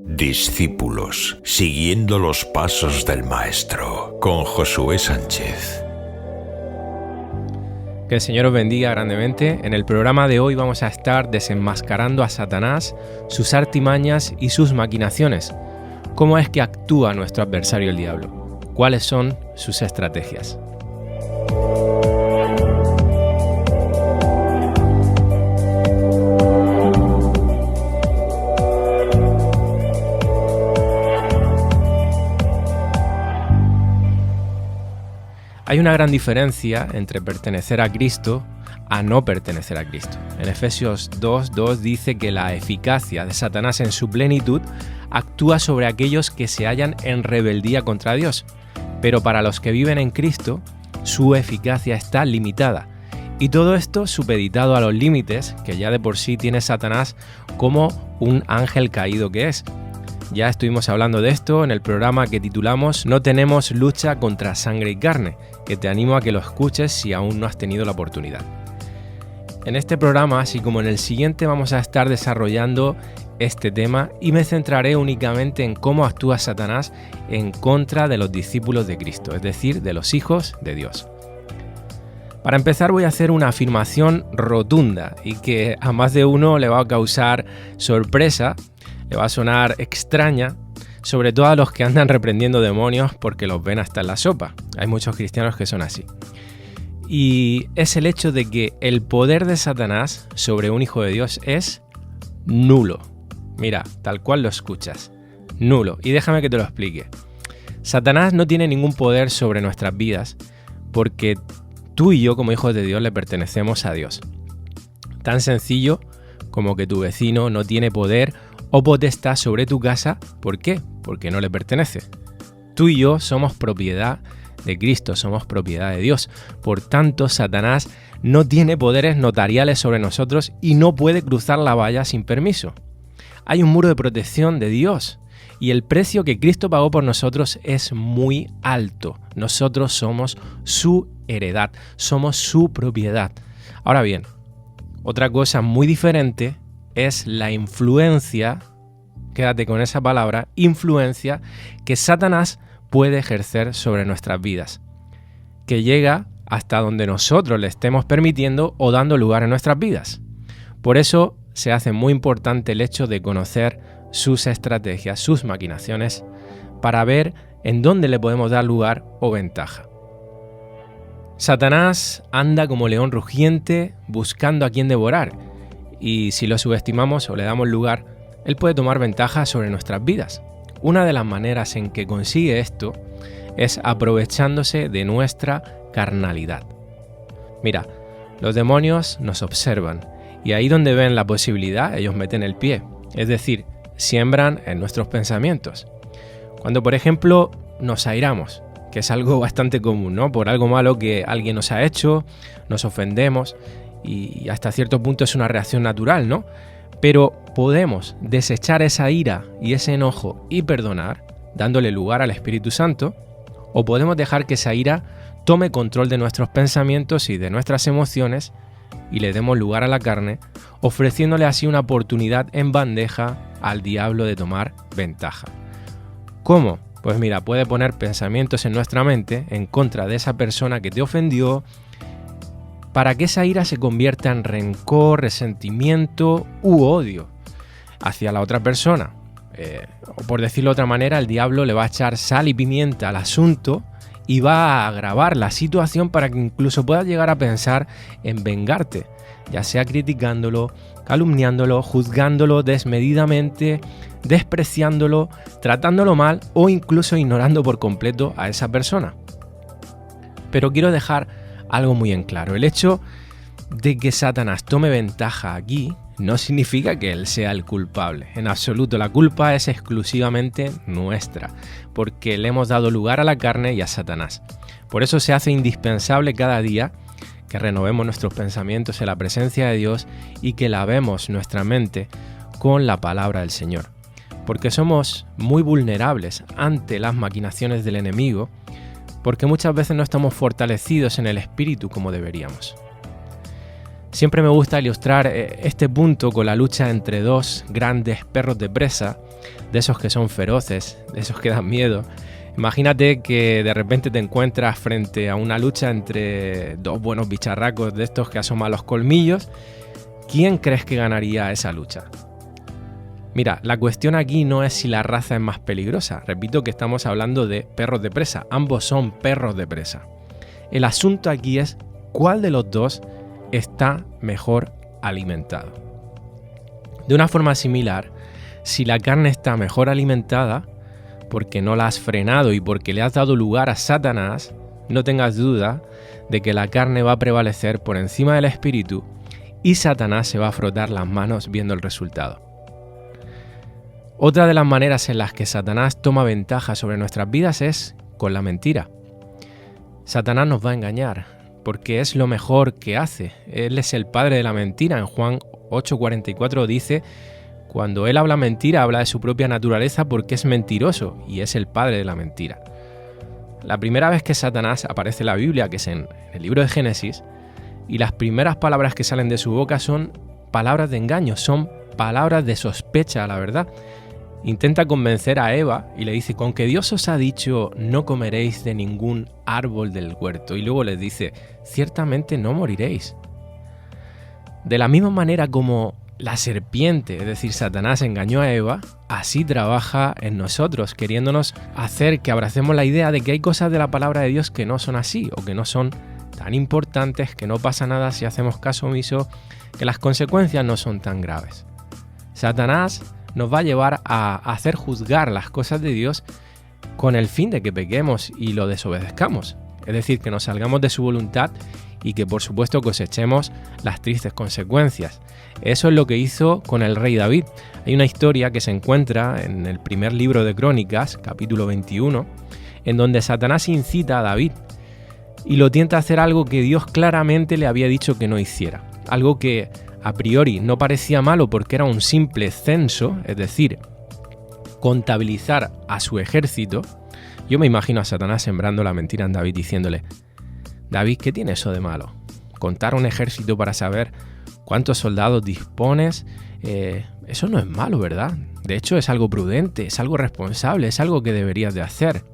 Discípulos, siguiendo los pasos del Maestro, con Josué Sánchez. Que el Señor os bendiga grandemente. En el programa de hoy vamos a estar desenmascarando a Satanás, sus artimañas y sus maquinaciones. ¿Cómo es que actúa nuestro adversario el diablo? ¿Cuáles son sus estrategias? Hay una gran diferencia entre pertenecer a Cristo a no pertenecer a Cristo. En Efesios 2:2 dice que la eficacia de Satanás en su plenitud actúa sobre aquellos que se hallan en rebeldía contra Dios, pero para los que viven en Cristo, su eficacia está limitada. Y todo esto supeditado a los límites que ya de por sí tiene Satanás como un ángel caído que es. Ya estuvimos hablando de esto en el programa que titulamos No tenemos lucha contra sangre y carne, que te animo a que lo escuches si aún no has tenido la oportunidad. En este programa, así como en el siguiente, vamos a estar desarrollando este tema y me centraré únicamente en cómo actúa Satanás en contra de los discípulos de Cristo, es decir, de los hijos de Dios. Para empezar voy a hacer una afirmación rotunda y que a más de uno le va a causar sorpresa, le va a sonar extraña, sobre todo a los que andan reprendiendo demonios porque los ven hasta en la sopa. Hay muchos cristianos que son así. Y es el hecho de que el poder de Satanás sobre un hijo de Dios es nulo. Mira, tal cual lo escuchas, nulo. Y déjame que te lo explique. Satanás no tiene ningún poder sobre nuestras vidas porque tú y yo como hijos de Dios le pertenecemos a Dios. Tan sencillo como que tu vecino no tiene poder o potestad sobre tu casa. ¿Por qué? Porque no le pertenece. Tú y yo somos propiedad de Cristo, somos propiedad de Dios. Por tanto, Satanás no tiene poderes notariales sobre nosotros y no puede cruzar la valla sin permiso. Hay un muro de protección de Dios y el precio que Cristo pagó por nosotros es muy alto. Nosotros somos su heredad, somos su propiedad. Ahora bien, otra cosa muy diferente es la influencia, quédate con esa palabra, influencia que Satanás puede ejercer sobre nuestras vidas, que llega hasta donde nosotros le estemos permitiendo o dando lugar en nuestras vidas. Por eso se hace muy importante el hecho de conocer sus estrategias, sus maquinaciones, para ver en dónde le podemos dar lugar o ventaja. Satanás anda como león rugiente buscando a quien devorar, y si lo subestimamos o le damos lugar, él puede tomar ventaja sobre nuestras vidas. Una de las maneras en que consigue esto es aprovechándose de nuestra carnalidad. Mira, los demonios nos observan y ahí donde ven la posibilidad, ellos meten el pie, es decir, siembran en nuestros pensamientos. Cuando, por ejemplo, nos airamos, que es algo bastante común, ¿no? Por algo malo que alguien nos ha hecho, nos ofendemos y hasta cierto punto es una reacción natural, ¿no? Pero podemos desechar esa ira y ese enojo y perdonar, dándole lugar al Espíritu Santo, o podemos dejar que esa ira tome control de nuestros pensamientos y de nuestras emociones y le demos lugar a la carne, ofreciéndole así una oportunidad en bandeja al diablo de tomar ventaja. ¿Cómo? Pues mira, puede poner pensamientos en nuestra mente en contra de esa persona que te ofendió, para que esa ira se convierta en rencor, resentimiento u odio hacia la otra persona. O por decirlo de otra manera, el diablo le va a echar sal y pimienta al asunto y va a agravar la situación para que incluso puedas llegar a pensar en vengarte, ya sea criticándolo, calumniándolo, juzgándolo desmedidamente, despreciándolo, tratándolo mal o incluso ignorando por completo a esa persona. Pero quiero dejar algo muy en claro. El hecho de que Satanás tome ventaja aquí no significa que él sea el culpable. En absoluto, la culpa es exclusivamente nuestra, porque le hemos dado lugar a la carne y a Satanás. Por eso se hace indispensable cada día que renovemos nuestros pensamientos en la presencia de Dios y que lavemos nuestra mente con la palabra del Señor. Porque somos muy vulnerables ante las maquinaciones del enemigo, porque muchas veces no estamos fortalecidos en el espíritu como deberíamos. Siempre me gusta ilustrar este punto con la lucha entre dos grandes perros de presa de esos que son feroces, de esos que dan miedo. Imagínate que de repente te encuentras frente a una lucha entre dos buenos bicharracos de estos que asoman los colmillos. ¿Quién crees que ganaría esa lucha? Mira, la cuestión aquí no es si la raza es más peligrosa. Repito que estamos hablando de perros de presa. Ambos son perros de presa. El asunto aquí es cuál de los dos está mejor alimentado. De una forma similar, si la carne está mejor alimentada, porque no la has frenado y porque le has dado lugar a Satanás, no tengas duda de que la carne va a prevalecer por encima del espíritu y Satanás se va a frotar las manos viendo el resultado. Otra de las maneras en las que Satanás toma ventaja sobre nuestras vidas es con la mentira. Satanás nos va a engañar porque es lo mejor que hace. Él es el padre de la mentira. En Juan 8:44 dice: cuando él habla mentira, habla de su propia naturaleza porque es mentiroso y es el padre de la mentira. La primera vez que Satanás aparece en la Biblia, que es en el libro de Génesis, y las primeras palabras que salen de su boca son palabras de engaño, son palabras de sospecha a la verdad. Intenta convencer a Eva y le dice: con que Dios os ha dicho no comeréis de ningún árbol del huerto. Y luego les dice: ciertamente no moriréis. De la misma manera como la serpiente, es decir, Satanás engañó a Eva, así trabaja en nosotros, queriéndonos hacer que abracemos la idea de que hay cosas de la palabra de Dios que no son así o que no son tan importantes, que no pasa nada si hacemos caso omiso, que las consecuencias no son tan graves. Satanás nos va a llevar a hacer juzgar las cosas de Dios con el fin de que pequemos y lo desobedezcamos. Es decir, que nos salgamos de su voluntad y que por supuesto cosechemos las tristes consecuencias. Eso es lo que hizo con el rey David. Hay una historia que se encuentra en el primer libro de Crónicas, capítulo 21, en donde Satanás incita a David y lo tienta a hacer algo que Dios claramente le había dicho que no hiciera. Algo que a priori no parecía malo porque era un simple censo, es decir, contabilizar a su ejército. Yo me imagino a Satanás sembrando la mentira en David diciéndole: David, ¿qué tiene eso de malo? Contar un ejército para saber cuántos soldados dispones, eso no es malo, ¿verdad? De hecho es algo prudente, es algo responsable, es algo que deberías de hacer.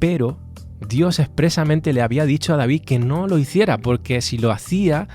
Pero Dios expresamente le había dicho a David que no lo hiciera, porque si lo hacía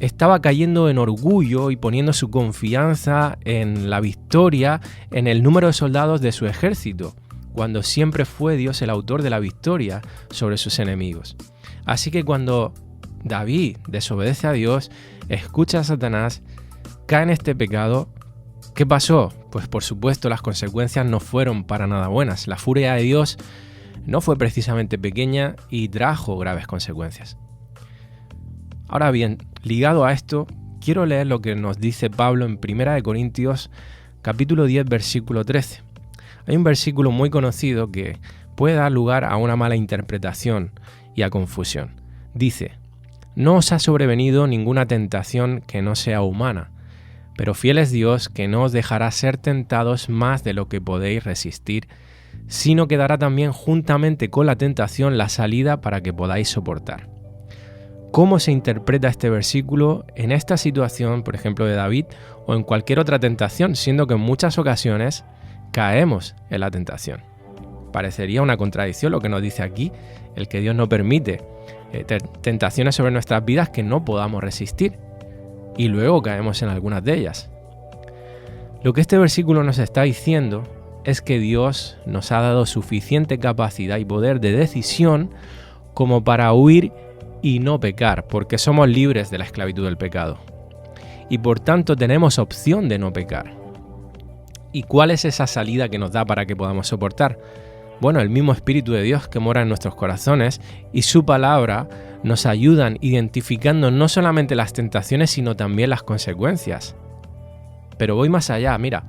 estaba cayendo en orgullo y poniendo su confianza en la victoria, en el número de soldados de su ejército, cuando siempre fue Dios el autor de la victoria sobre sus enemigos. Así que cuando David desobedece a Dios, escucha a Satanás, cae en este pecado, ¿qué pasó? Pues por supuesto las consecuencias no fueron para nada buenas. La furia de Dios no fue precisamente pequeña y trajo graves consecuencias. Ahora bien, ligado a esto, quiero leer lo que nos dice Pablo en 1 Corintios capítulo 10, versículo 13. Hay un versículo muy conocido que puede dar lugar a una mala interpretación y a confusión. Dice: no os ha sobrevenido ninguna tentación que no sea humana, pero fiel es Dios que no os dejará ser tentados más de lo que podéis resistir, sino que dará también juntamente con la tentación la salida para que podáis soportar. ¿Cómo se interpreta este versículo en esta situación, por ejemplo, de David, o en cualquier otra tentación, siendo que en muchas ocasiones caemos en la tentación? Parecería una contradicción lo que nos dice aquí, el que Dios no permite tentaciones sobre nuestras vidas que no podamos resistir, y luego caemos en algunas de ellas. Lo que este versículo nos está diciendo es que Dios nos ha dado suficiente capacidad y poder de decisión como para huir y no pecar, porque somos libres de la esclavitud del pecado. Y por tanto tenemos opción de no pecar. ¿Y cuál es esa salida que nos da para que podamos soportar? Bueno, el mismo Espíritu de Dios que mora en nuestros corazones y su palabra nos ayudan identificando no solamente las tentaciones, sino también las consecuencias. Pero voy más allá, mira,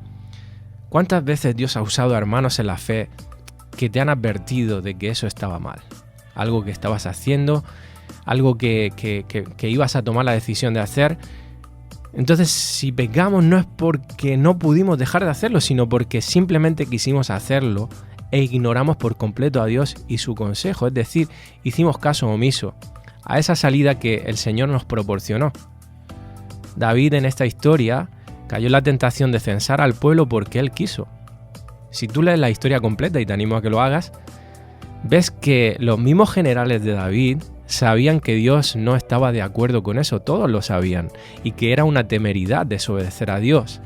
¿cuántas veces Dios ha usado a hermanos en la fe que te han advertido de que eso estaba mal? Algo que estabas haciendo, algo que ibas a tomar la decisión de hacer. Entonces, si pecamos no es porque no pudimos dejar de hacerlo, sino porque simplemente quisimos hacerlo e ignoramos por completo a Dios y su consejo, es decir, hicimos caso omiso a esa salida que el Señor nos proporcionó. David en esta historia cayó en la tentación de censar al pueblo porque él quiso. Si tú lees la historia completa, y te animo a que lo hagas, ves que los mismos generales de David sabían que Dios no estaba de acuerdo con eso, todos lo sabían, y que era una temeridad desobedecer a Dios.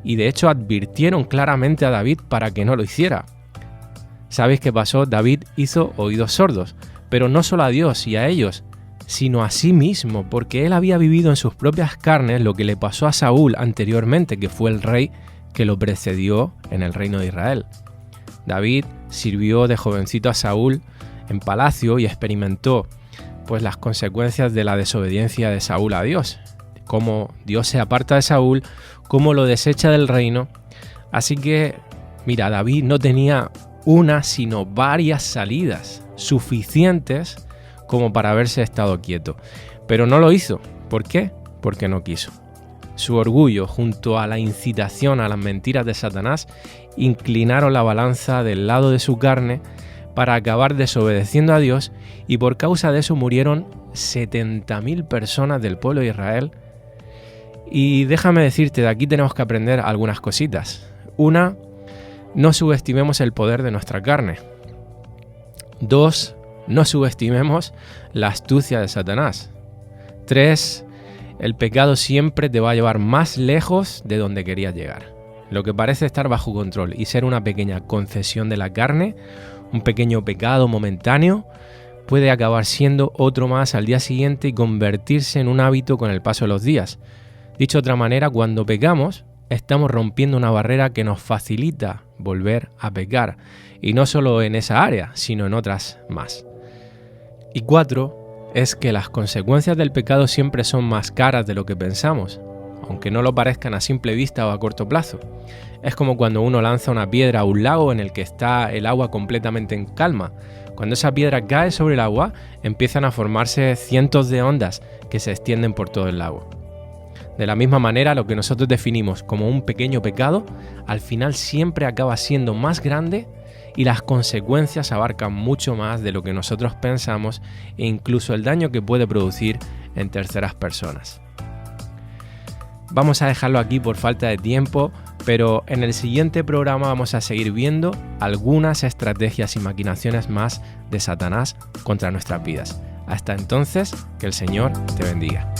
Y de hecho advirtieron claramente a David para que no lo hiciera. ¿Sabéis qué pasó? David hizo oídos sordos, pero no solo a Dios y a ellos, sino a sí mismo, porque él había vivido en sus propias carnes lo que le pasó a Saúl anteriormente, que fue el rey que lo precedió en el reino de Israel. David sirvió de jovencito a Saúl en palacio y experimentó pues las consecuencias de la desobediencia de Saúl a Dios, cómo Dios se aparta de Saúl, cómo lo desecha del reino. Así que, mira, David no tenía una, sino varias salidas suficientes como para haberse estado quieto. Pero no lo hizo. ¿Por qué? Porque no quiso. Su orgullo, junto a la incitación a las mentiras de Satanás, inclinaron la balanza del lado de su carne para acabar desobedeciendo a Dios, y por causa de eso murieron 70.000 personas del pueblo de Israel. Y déjame decirte, de aquí tenemos que aprender algunas cositas. Una, no subestimemos el poder de nuestra carne. 2, no subestimemos la astucia de Satanás. 3, el pecado siempre te va a llevar más lejos de donde querías llegar. Lo que parece estar bajo control y ser una pequeña concesión de la carne, un pequeño pecado momentáneo, puede acabar siendo otro más al día siguiente y convertirse en un hábito con el paso de los días. Dicho de otra manera, cuando pecamos, estamos rompiendo una barrera que nos facilita volver a pecar, y no solo en esa área, sino en otras más. Y 4, es que las consecuencias del pecado siempre son más caras de lo que pensamos, aunque no lo parezcan a simple vista o a corto plazo. Es como cuando uno lanza una piedra a un lago en el que está el agua completamente en calma. Cuando esa piedra cae sobre el agua, empiezan a formarse cientos de ondas que se extienden por todo el lago. De la misma manera, lo que nosotros definimos como un pequeño pecado, al final siempre acaba siendo más grande, y las consecuencias abarcan mucho más de lo que nosotros pensamos, e incluso el daño que puede producir en terceras personas. Vamos a dejarlo aquí por falta de tiempo, pero en el siguiente programa vamos a seguir viendo algunas estrategias y maquinaciones más de Satanás contra nuestras vidas. Hasta entonces, que el Señor te bendiga.